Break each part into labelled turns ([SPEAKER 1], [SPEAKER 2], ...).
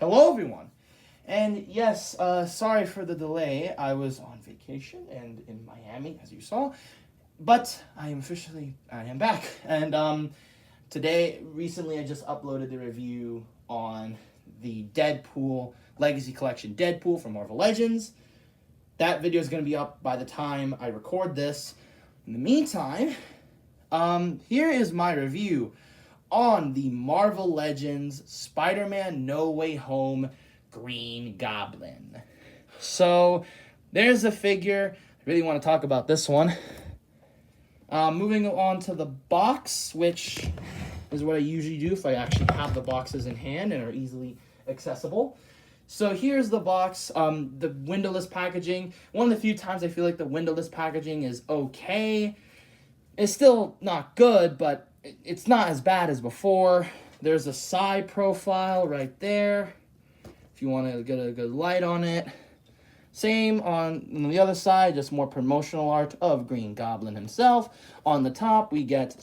[SPEAKER 1] Hello, everyone. And yes, sorry for the delay. I was on vacation and in Miami, as you saw. But I am back. And recently, I just uploaded the review on the Deadpool Legacy Collection Deadpool from Marvel Legends. That video is going to be up by the time I record this. In the meantime, here is my review on the Marvel Legends Spider-Man No Way Home Green Goblin. So, there's the figure. I really want to talk about this one. Moving on to the box, which is what I usually do if I actually have the boxes in hand and are easily accessible. So here's the box, the windowless packaging. One of the few times I feel like the windowless packaging is okay. It's still not good, but it's not as bad as before. There's a side profile right there, if you want to get a good light on it. Same on the other side, just more promotional art of Green Goblin himself. On the top, we get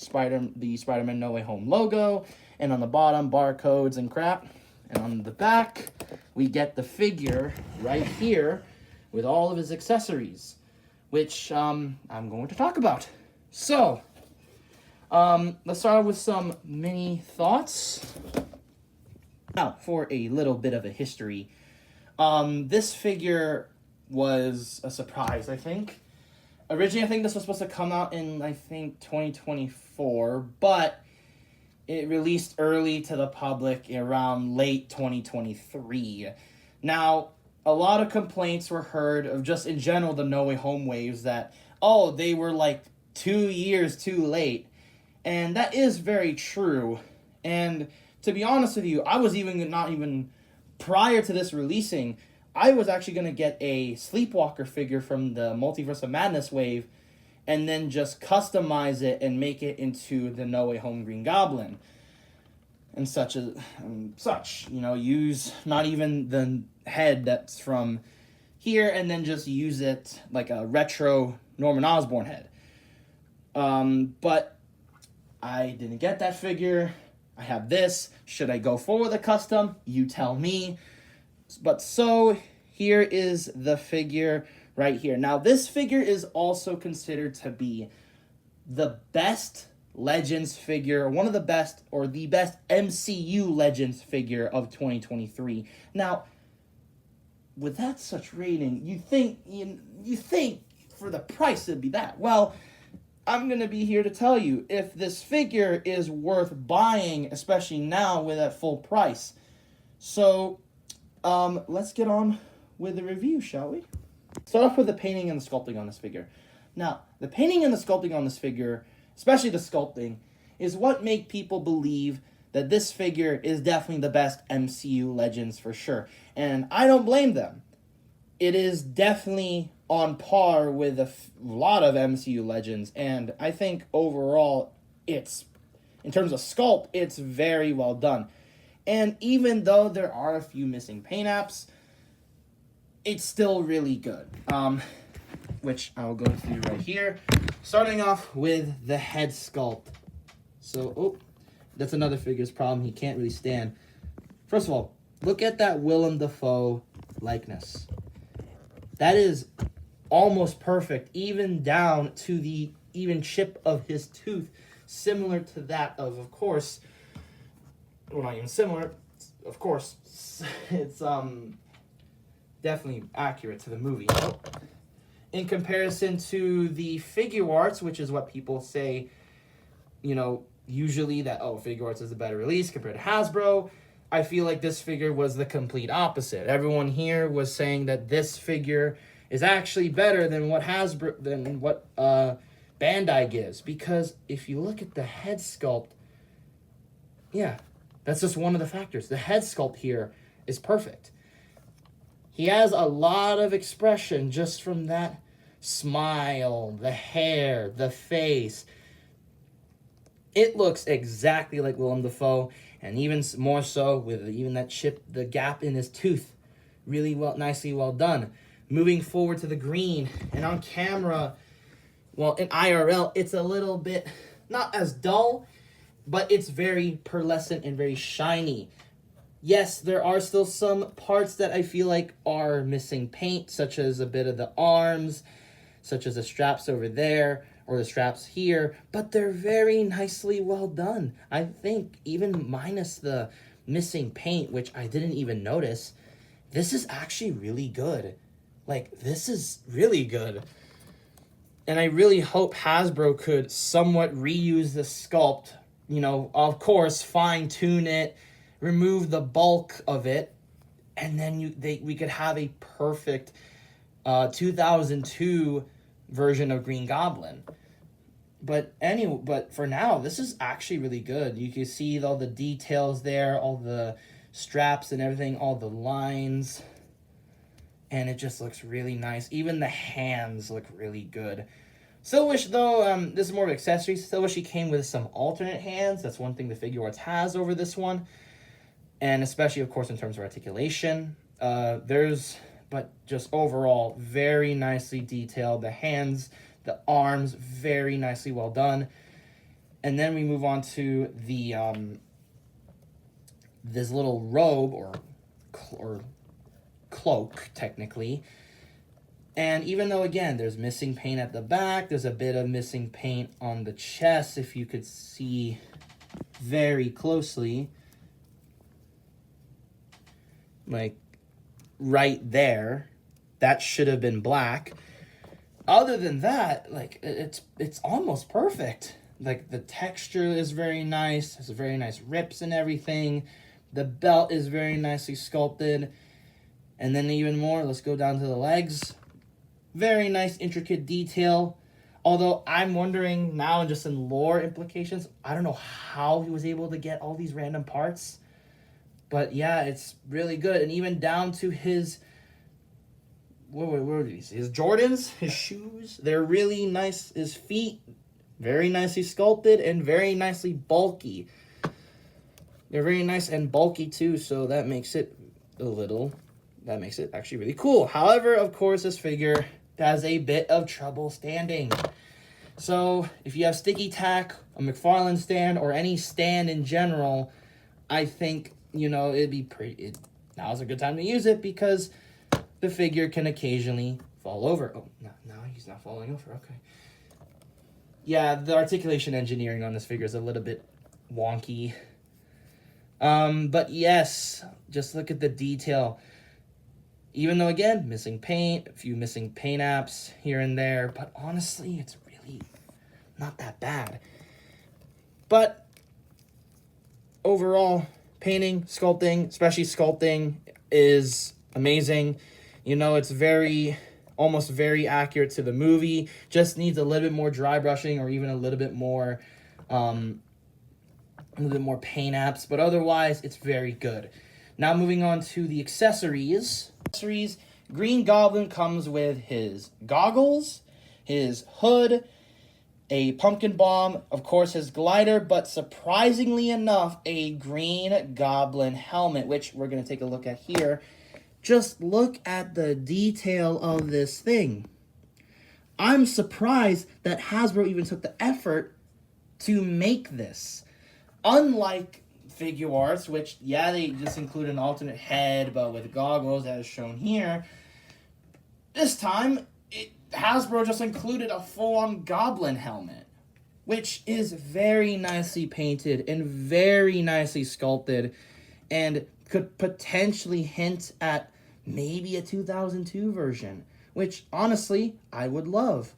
[SPEAKER 1] the Spider-Man No Way Home logo, and on the bottom, barcodes and crap. And on the back, we get the figure right here with all of his accessories, which I'm going to talk about. So, let's start with some mini thoughts. Now, for a little bit of a history, this figure was a surprise, I think. Originally, I think this was supposed to come out in, 2024, but it released early to the public around late 2023. Now, a lot of complaints were heard of just in general the No Way Home waves that, they were 2 years too late. And that is very true. And to be honest with you, I was not even prior to this releasing, I was actually going to get a Sleepwalker figure from the Multiverse of Madness wave and then just customize it and make it into the No Way Home Green Goblin. And such. Use not even the head that's from here and then just use it like a retro Norman Osborn head. But I didn't get that figure. I have this. Should I go forward with a custom? You tell me. But so, here is the figure right here. Now, this figure is also considered to be the best Legends figure, one of the best, or the best MCU Legends figure of 2023. Now, with that such rating, you think for the price it'd be that. Well, I'm going to be here to tell you if this figure is worth buying, especially now with that full price. So, let's get on with the review, shall we? Start off with the painting and the sculpting on this figure. Now, the painting and the sculpting on this figure, especially the sculpting, is what make people believe that this figure is definitely the best MCU Legends for sure. And I don't blame them. It is definitely on par with a lot of MCU Legends, and I think overall in terms of sculpt, it's very well done. And even though there are a few missing paint apps, it's still really good, which I'll go through right here. Starting off with the head sculpt. So, that's another figure's problem. He can't really stand. First of all, look at that Willem Dafoe likeness. That is almost perfect, even down to the even chip of his tooth, similar to that of course, well, not even similar, of course, it's definitely accurate to the movie. In comparison to the figure arts, which is what people say, usually that, figure arts is a better release compared to Hasbro, I feel like this figure was the complete opposite. Everyone here was saying that this figure is actually better than what Bandai gives, because if you look at the head sculpt, that's just one of the factors. The head sculpt here is perfect. He has a lot of expression just from that smile, the hair, the face. It looks exactly like Willem Dafoe, and even more so with even that chip, the gap in his tooth. Really nicely well done. Moving forward to the green, and on camera, well, in IRL, it's a little bit, not as dull, but it's very pearlescent and very shiny. Yes, there are still some parts that I feel like are missing paint, such as a bit of the arms, such as the straps over there, or the straps here, but they're very nicely well done. I think even minus the missing paint, which I didn't even notice, this is actually really good. Like, this is really good. And I really hope Hasbro could somewhat reuse the sculpt. You know, of course, fine tune it, remove the bulk of it, and then we could have a perfect 2002 version of Green Goblin. But for now, this is actually really good. You can see all the details there, all the straps and everything, all the lines, and it just looks really nice. Even the hands look really good. Still wish, though, this is more of accessories. Still wish he came with some alternate hands. That's one thing the Figure Arts has over this one. And especially, of course, in terms of articulation. But just overall, very nicely detailed. The hands, the arms, very nicely well done. And then we move on to the this little robe or cloak, technically. And even though, again, there's missing paint at the back, there's a bit of missing paint on the chest, if you could see very closely. Like, right there. That should have been black. Other than that, like, it's almost perfect. Like, the texture is very nice. There's very nice rips and everything. The belt is very nicely sculpted. And then even more, let's go down to the legs. Very nice, intricate detail. Although I'm wondering now, just in lore implications, I don't know how he was able to get all these random parts. But yeah, it's really good. And even down to his... Where are these? His Jordans, his shoes. They're really nice. His feet, very nicely sculpted and very nicely bulky. They're very nice and bulky too, so that makes it actually really cool. However, of course, this figure has a bit of trouble standing. So if you have sticky tack, a McFarlane stand, or any stand in general, I think, it'd be now's a good time to use it, because the figure can occasionally fall over. Oh, no, he's not falling over. Okay. Yeah, the articulation engineering on this figure is a little bit wonky. But yes, just look at the detail. Even though, again, missing paint, a few missing paint apps here and there, but honestly, it's really not that bad. But overall, painting, sculpting, especially sculpting, is amazing. It's almost very accurate to the movie. Just needs a little bit more dry brushing, or even a little bit more paint apps. But otherwise, it's very good. Now moving on to the accessories. Green Goblin comes with his goggles, his hood, a pumpkin bomb, of course his glider, but surprisingly enough, a Green Goblin helmet, which we're going to take a look at here. Just look at the detail of this thing. I'm surprised that Hasbro even took the effort to make this. Unlike Figure Arts, which, yeah, they just include an alternate head, but with goggles, as shown here. This time, Hasbro just included a full-on Goblin helmet, which is very nicely painted and very nicely sculpted, and could potentially hint at maybe a 2002 version, which, honestly, I would love.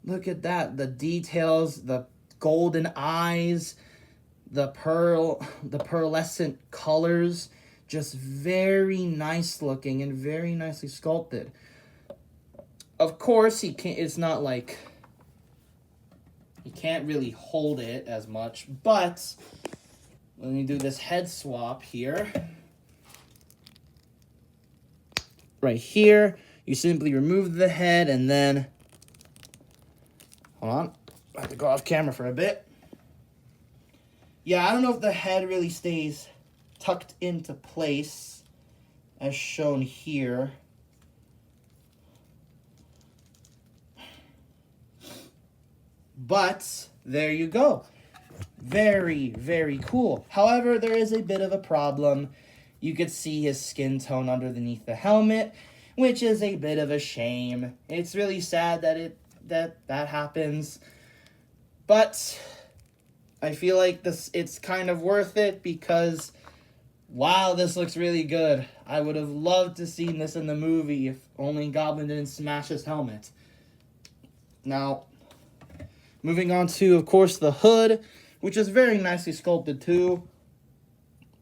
[SPEAKER 1] Look at that. The details, the golden eyes, the pearlescent colors, just very nice looking and very nicely sculpted. Of course, it's not like he can't really hold it as much, but let me do this head swap here. Right here, you simply remove the head, and then, hold on, I have to go off camera for a bit. Yeah, I don't know if the head really stays tucked into place, as shown here. But there you go. Very, very cool. However, there is a bit of a problem. You could see his skin tone underneath the helmet, which is a bit of a shame. It's really sad that happens. But I feel like it's kind of worth it because, wow, this looks really good. I would have loved to seen this in the movie if only Goblin didn't smash his helmet. Now, moving on to, of course, the hood, which is very nicely sculpted too.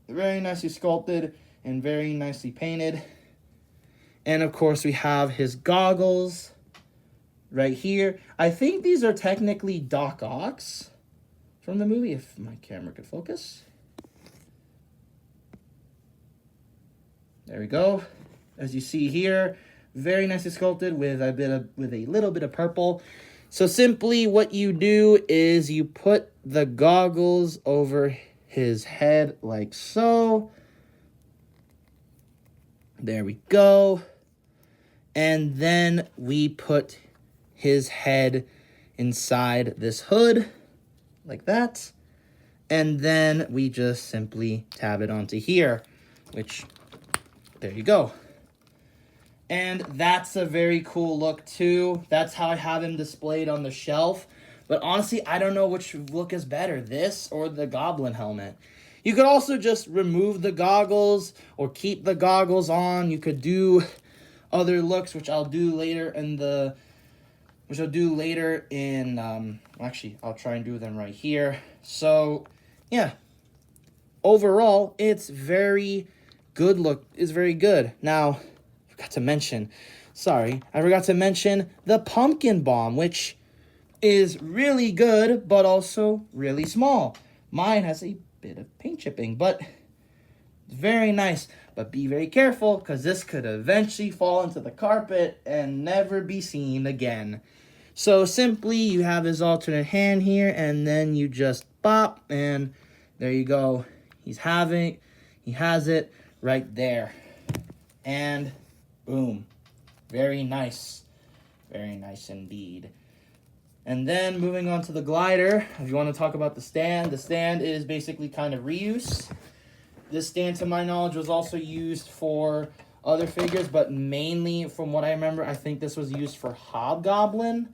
[SPEAKER 1] Very nicely sculpted and very nicely painted. And of course we have his goggles right here. I think these are technically Doc Ock's from the movie, if my camera could focus. There we go. As you see here, very nicely sculpted with a little bit of purple. So simply what you do is you put the goggles over his head like so. There we go. And then we put his head inside this hood like that. And then we just simply tab it onto here, which, there you go. And that's a very cool look too. That's how I have him displayed on the shelf. But honestly, I don't know which look is better, this or the Goblin helmet. You could also just remove the goggles or keep the goggles on. You could do other looks, which I'll do later actually, I'll try and do them right here. So, yeah. Overall, it's very good look. It's very good. Now, I forgot to mention the pumpkin bomb, which is really good, but also really small. Mine has a bit of paint chipping, but very nice. But be very careful, because this could eventually fall into the carpet and never be seen again. So simply, you have his alternate hand here, and then you just bop, and there you go. He has it right there. And boom. Very nice. Very nice indeed. And then moving on to the glider, if you want to talk about the stand is basically kind of reuse. This stand, to my knowledge, was also used for other figures, but mainly, from what I remember, I think this was used for Hobgoblin.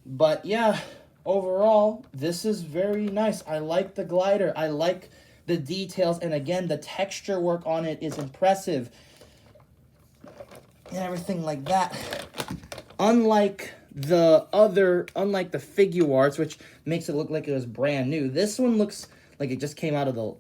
[SPEAKER 1] But yeah, overall, this is very nice. I like the glider. I like the details, and again, the texture work on it is impressive. And everything like that. Unlike the figure arts, which makes it look like it was brand new, this one looks like it just came out of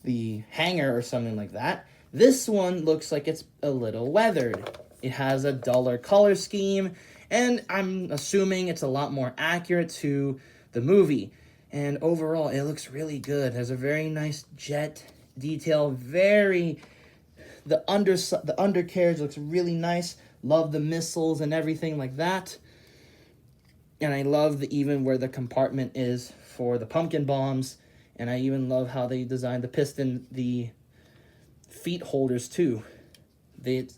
[SPEAKER 1] the hanger or something like that. This one looks like it's a little weathered. It has a duller color scheme, and I'm assuming it's a lot more accurate to the movie. And overall, it looks really good. There's a very nice jet detail. The undercarriage looks really nice. Love the missiles and everything like that. And I love even where the compartment is for the pumpkin bombs. And I even love how they designed the feet holders too. It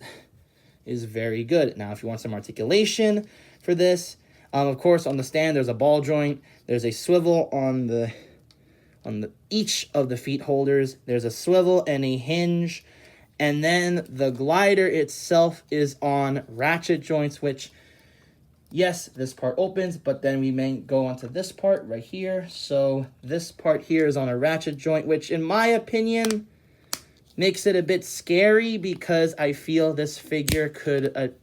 [SPEAKER 1] is very good. Now, if you want some articulation for this, of course, on the stand, there's a ball joint. There's a swivel on each of the feet holders. There's a swivel and a hinge. And then the glider itself is on ratchet joints, which, yes, this part opens, but then we may go onto this part right here. So this part here is on a ratchet joint, which in my opinion makes it a bit scary because I feel this figure could,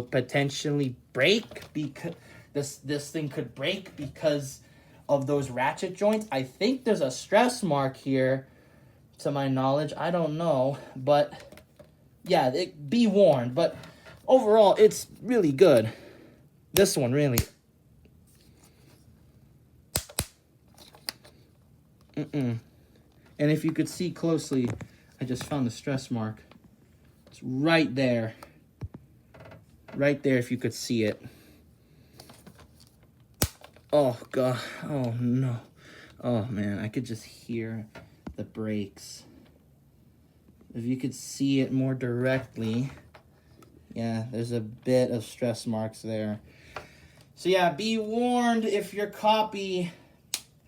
[SPEAKER 1] potentially break, because this thing could break because of those ratchet joints. I think there's a stress mark here, to my knowledge. I don't know, but yeah, be warned. But overall, it's really good. This one, really. And if you could see closely, I just found the stress mark. It's right there. Right there, if you could see it. Oh, God. Oh, no. Oh, man, I could just hear the brakes. If you could see it more directly, yeah, there's a bit of stress marks there. So yeah, be warned, if your copy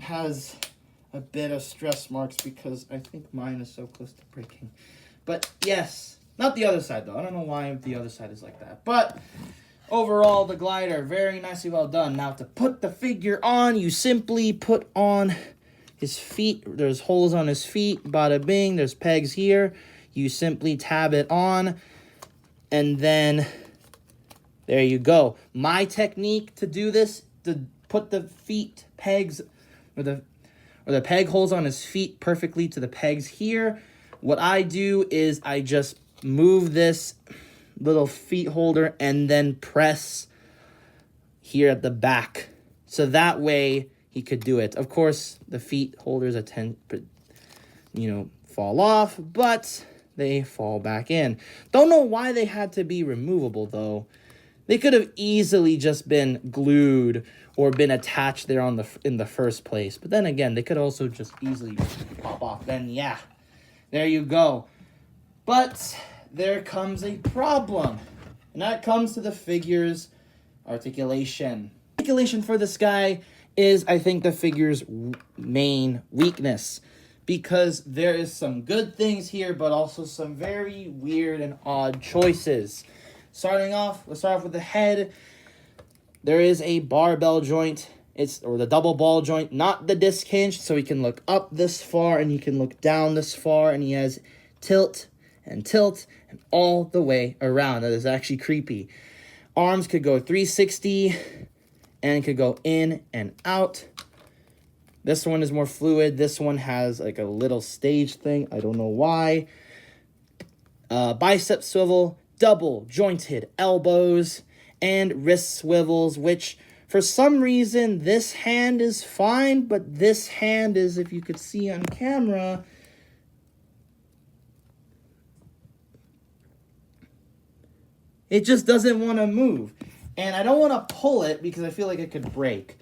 [SPEAKER 1] has a bit of stress marks because I think mine is so close to breaking. But yes, not the other side though. I don't know why the other side is like that. But overall, the glider, very nicely well done. Now to put the figure on, you simply put on his feet. There's holes on his feet, bada bing. There's pegs here. You simply tab it on, and then there you go. My technique to do this, to put the feet pegs, or the peg holes on his feet perfectly to the pegs here. What I do is I just move this little feet holder and then press here at the back. So that way he could do it. Of course, the feet holders fall off, but they fall back in. Don't know why they had to be removable though. They could have easily just been glued or been attached there in the first place. But then again, they could also just easily pop off. Then yeah, there you go. But there comes a problem, and that comes to the figure's articulation. Articulation for this guy is, I think, the figure's main weakness, because there is some good things here, but also some very weird and odd choices. Starting off, let's start off with the head. There is a barbell joint, or the double ball joint, not the disc hinge, so he can look up this far and he can look down this far, and he has tilt and all the way around. That is actually creepy. Arms could go 360 and could go in and out. This one is more fluid. This one has like a little stage thing. I don't know why. Bicep swivel, double jointed elbows, and wrist swivels, which for some reason this hand is fine, but this hand is, if you could see on camera, it just doesn't want to move. And I don't want to pull it because I feel like it could break.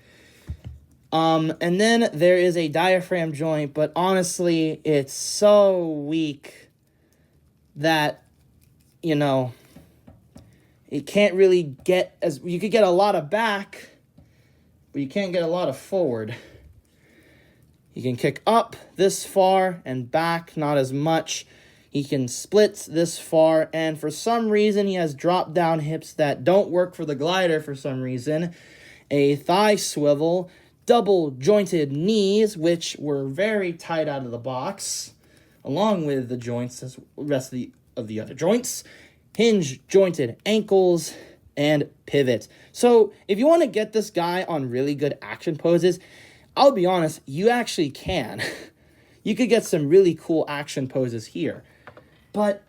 [SPEAKER 1] And then there is a diaphragm joint, but honestly, it's so weak that, it can't really get you could get a lot of back, but you can't get a lot of forward. You can kick up this far and back, not as much. He can split this far, and for some reason, he has drop-down hips that don't work for the glider for some reason. A thigh swivel, double-jointed knees, which were very tight out of the box, along with the joints, as the rest of the other joints. Hinge-jointed ankles, and pivot. So, if you want to get this guy on really good action poses, I'll be honest, you actually can. You could get some really cool action poses here. But,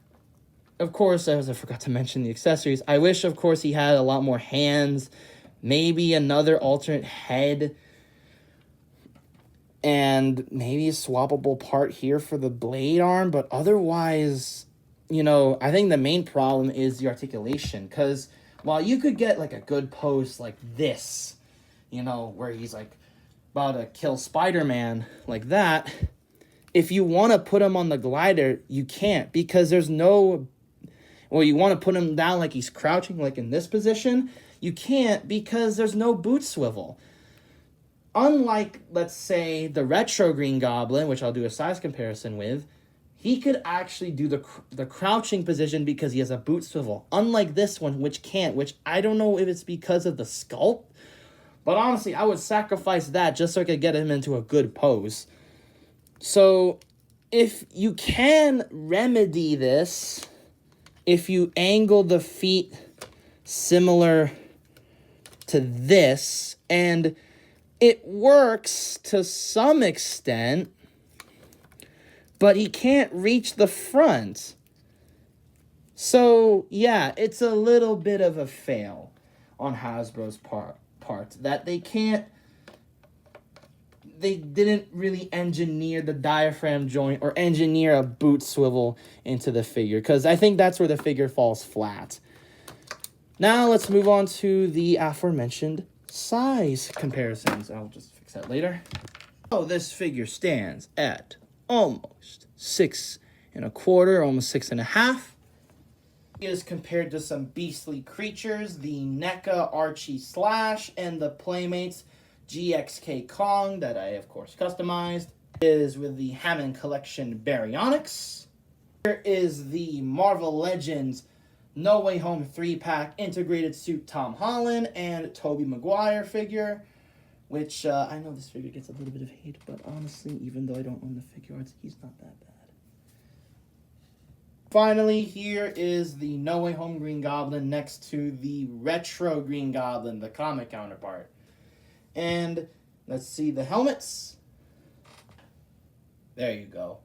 [SPEAKER 1] of course, as I forgot to mention the accessories, I wish, of course, he had a lot more hands, maybe another alternate head, and maybe a swappable part here for the blade arm, but otherwise, I think the main problem is the articulation, because while you could get, like, a good pose like this, where he's, like, about to kill Spider-Man like that, if you want to put him on the glider, you can't, because there's no... Well, you want to put him down like he's crouching, like in this position, you can't because there's no boot swivel. Unlike, let's say, the retro Green Goblin, which I'll do a size comparison with, he could actually do the crouching position because he has a boot swivel. Unlike this one, which can't, which I don't know if it's because of the sculpt, but honestly, I would sacrifice that just so I could get him into a good pose. So, if you can remedy this, if you angle the feet similar to this, and it works to some extent, but he can't reach the front. So, yeah, it's a little bit of a fail on Hasbro's part that they didn't really engineer the diaphragm joint or engineer a boot swivel into the figure, because I think that's where the figure falls flat. Now let's move on to the aforementioned size comparisons. I'll just fix that later. So this figure stands at almost 6 1/4, almost 6 1/2. Is compared to some beastly creatures, the NECA Archie Slash and the Playmates GXK Kong that I, of course, customized. Is with the Hammond Collection Baryonyx. Here is the Marvel Legends No Way Home 3-pack integrated suit Tom Holland and Tobey Maguire figure, which I know this figure gets a little bit of hate, but honestly, even though I don't own the figure arts, he's not that bad. Finally, here is the No Way Home Green Goblin next to the retro Green Goblin, the comic counterpart. And let's see the helmets. There you go.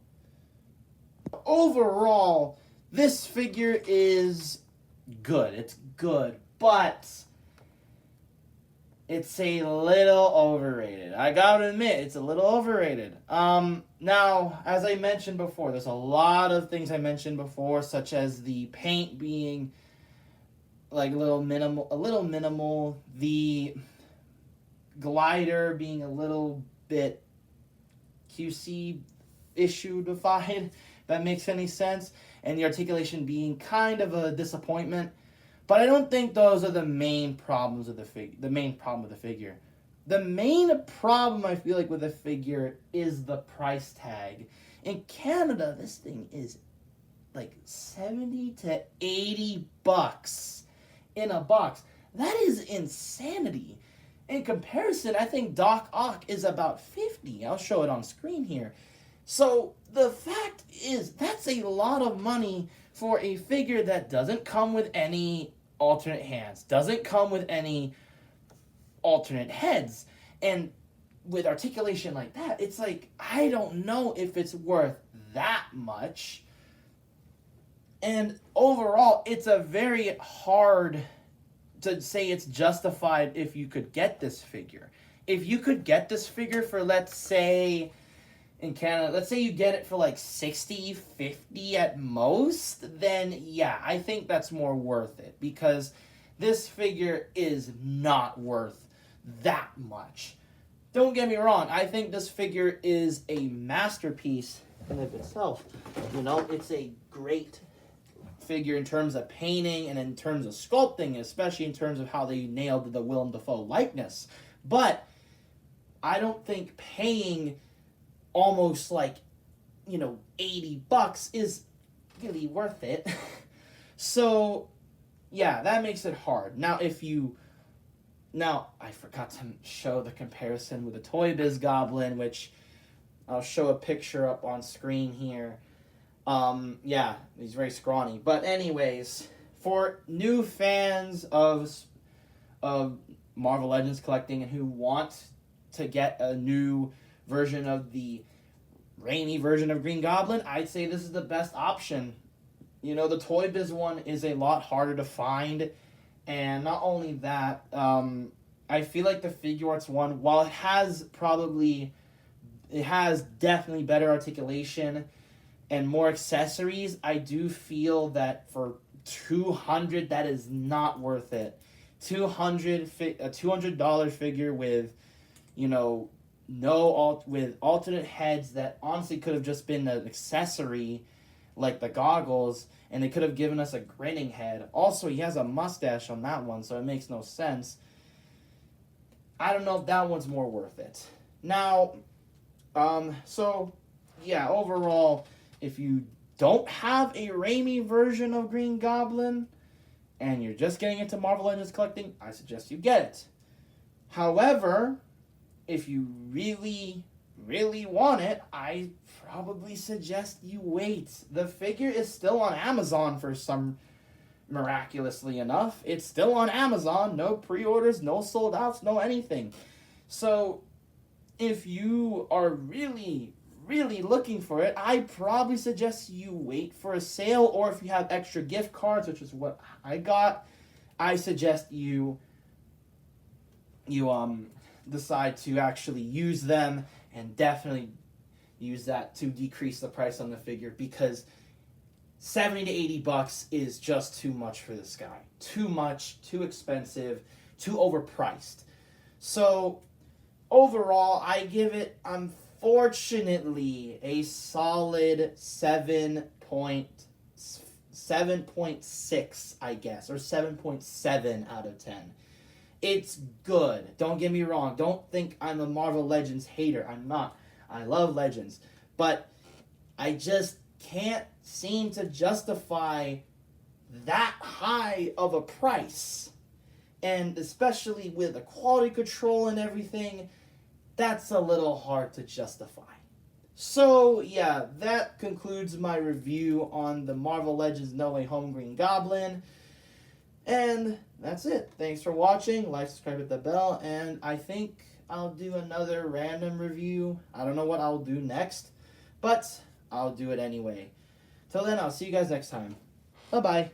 [SPEAKER 1] Overall, this figure is good. It's good, but it's a little overrated. I gotta admit, it's a little overrated. Now, as I mentioned before, there's a lot of things I mentioned before, such as the paint being like a little minimal, the glider being a little bit QC issue-defied, if that makes any sense, and the articulation being kind of a disappointment. But I don't think those are the main problems of the figure. The main problem with the figure. The main problem I feel like with the figure is the price tag. In Canada, this thing is like 70 to 80 bucks in a box. That is insanity. In comparison, I think Doc Ock is about 50. I'll show it on screen here. So the fact is, that's a lot of money for a figure that doesn't come with any alternate hands, doesn't come with any alternate heads. And with articulation like that, it's like, I don't know if it's worth that much. And overall, it's a very hard to say it's justified if you could get this figure. If you could get this figure for, let's say, in Canada, let's say you get it for like 60, 50 at most, then yeah, I think that's more worth it, because this figure is not worth that much. Don't get me wrong, I think this figure is a masterpiece in of itself. You know, it's a great figure in terms of painting and in terms of sculpting, especially in terms of how they nailed the Willem Dafoe likeness. But I don't think paying almost like, 80 bucks is really worth it. So, yeah, that makes it hard. Now, I forgot to show the comparison with the Toy Biz Goblin, which I'll show a picture up on screen here. Yeah, he's very scrawny. But anyways, for new fans of Marvel Legends collecting and who want to get a new version of the Raimi version of Green Goblin, I'd say this is the best option. The Toy Biz one is a lot harder to find, and not only that, I feel like the Figure Arts one, while it has definitely better articulation and more accessories, I do feel that for $200, that is not worth it. A $200 figure with, with alternate heads that honestly could have just been an accessory, like the goggles, and they could have given us a grinning head. Also, he has a mustache on that one, so it makes no sense. I don't know if that one's more worth it. Now, overall, if you don't have a Raimi version of Green Goblin and you're just getting into Marvel Legends collecting, I suggest you get it. However, if you really, really want it, I probably suggest you wait. The figure is still on Amazon for some miraculously enough. It's still on Amazon. No pre-orders, no sold outs, no anything. So if you are really, really looking for it, I probably suggest you wait for a sale, or if you have extra gift cards, which is what I got, I suggest you decide to actually use them, and definitely use that to decrease the price on the figure, because 70 to 80 bucks is just too much for this guy. Too much, too expensive, too overpriced. So overall, I give it, unfortunately, a solid 7.6, I guess, or 7.7 out of 10. It's good. Don't get me wrong. Don't think I'm a Marvel Legends hater. I'm not. I love Legends. But I just can't seem to justify that high of a price. And especially with the quality control and everything, that's a little hard to justify. So, yeah, that concludes my review on the Marvel Legends No Way Home Green Goblin. And that's it. Thanks for watching. Like, subscribe, hit the bell. And I think I'll do another random review. I don't know what I'll do next, but I'll do it anyway. Till then, I'll see you guys next time. Bye-bye.